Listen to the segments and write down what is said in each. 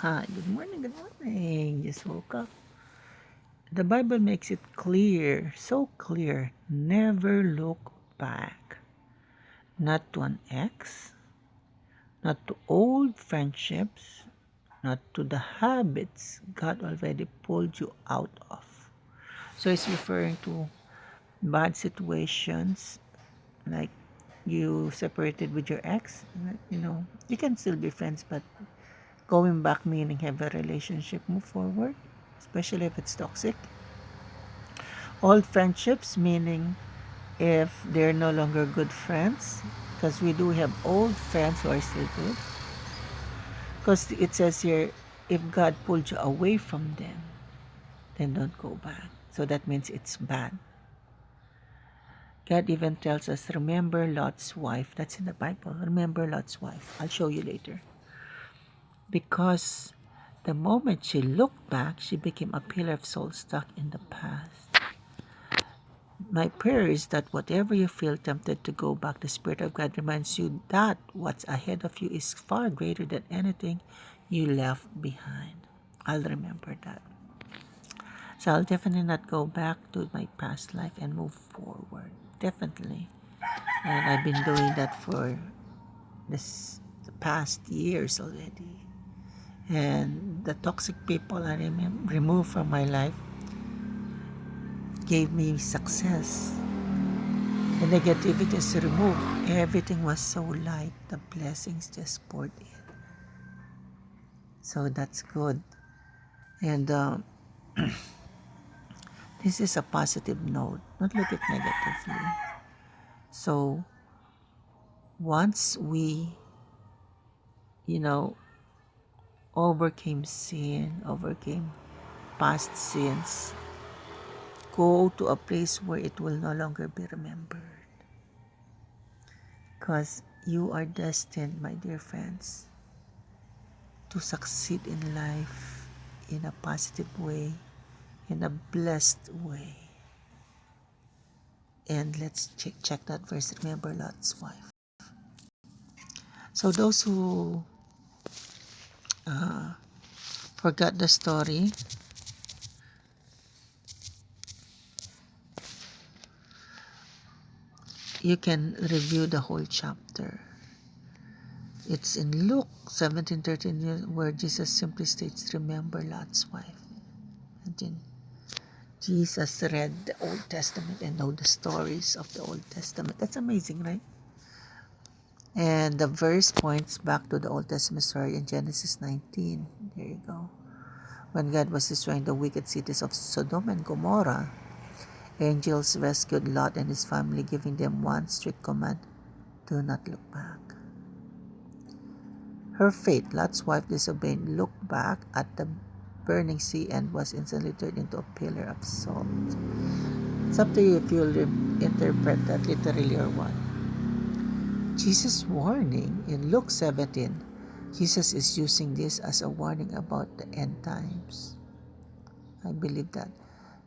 Hi, good morning, good morning. Just woke up. The Bible makes it clear, so clear. Never look back. Not to an ex, not to old friendships, not to the habits God already pulled you out of. So it's referring to bad situations like you separated with your ex. You can still be friends, but going back meaning have a relationship, move forward, especially if it's toxic. Old friendships, meaning if they're no longer good friends, because we do have old friends who are still good. Because it says here, if God pulled you away from them, then don't go back. So that means it's bad. God even tells us, remember Lot's wife. That's in the Bible. Remember Lot's wife. I'll show you later. Because the moment she looked back, she became a pillar of salt stuck in the past. My prayer is that whatever you feel tempted to go back, the Spirit of God reminds you that what's ahead of you is far greater than anything you left behind. I'll remember that. So I'll definitely not go back to my past life and move forward. Definitely. And I've been doing that for the past years already. And the toxic people I removed from my life gave me success. The negativity is removed. Everything was so light. The blessings just poured in. So that's good. And this is a positive note. Don't look at negatively. So once we, you know, overcame sin, overcame past sins, go to a place where it will no longer be remembered. Because you are destined, my dear friends, to succeed in life in a positive way, in a blessed way. And let's check that verse. Remember Lot's wife. So those who forgot the story, you can review the whole chapter. It's in Luke 17:13 where Jesus simply states, remember Lot's wife. And then Jesus read the Old Testament and know the stories of the Old Testament. That's amazing, right? And the verse points back to the Old Testament story in Genesis 19. There you go. When God was destroying the wicked cities of Sodom and Gomorrah, angels rescued Lot and his family, giving them one strict command: do not look back. Her fate, Lot's wife disobeyed, looked back at the burning sea and was instantly turned into a pillar of salt. It's up to you if you'll interpret that literally or what. Jesus' warning in Luke 17, Jesus is using this as a warning about the end times. I believe that.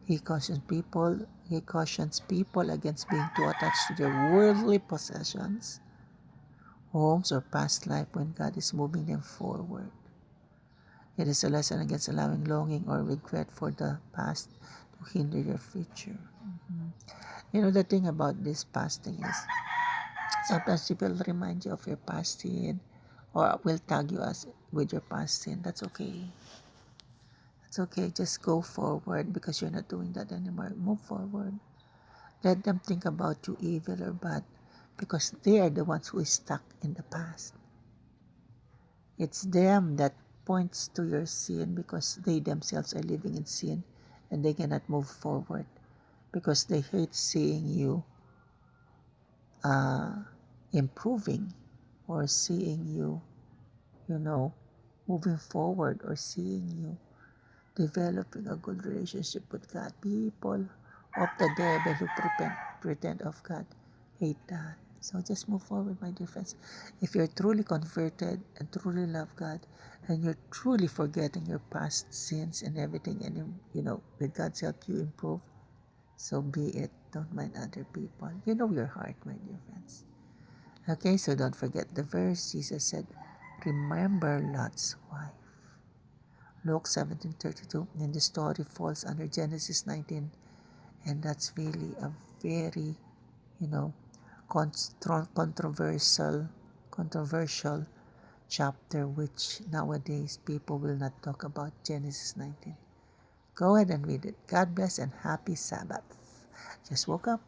He cautions people against being too attached to their worldly possessions, homes, or past life when God is moving them forward. It is a lesson against allowing longing or regret for the past to hinder your future. The thing about this past thing is sometimes people remind you of your past sin or will tag you as with your past sin. That's okay. It's okay. Just go forward because you're not doing that anymore. Move forward. Let them think about you evil or bad because they are the ones who is stuck in the past. It's them that points to your sin because they themselves are living in sin and they cannot move forward because they hate seeing you improving or seeing you, moving forward or seeing you developing a good relationship with God. People of the devil who pretend of God hate that. So just move forward, my dear friends. If you're truly converted and truly love God, and you're truly forgetting your past sins and everything, and with God's help you improve, so be it. Don't mind other people. You know your heart, my dear friends. Okay, so don't forget the verse. Jesus said, remember Lot's wife. Luke 17:32, and the story falls under Genesis 19, and that's really a very, you know, controversial chapter, which nowadays people will not talk about Genesis 19. Go ahead and read it. God bless and happy Sabbath. Just woke up.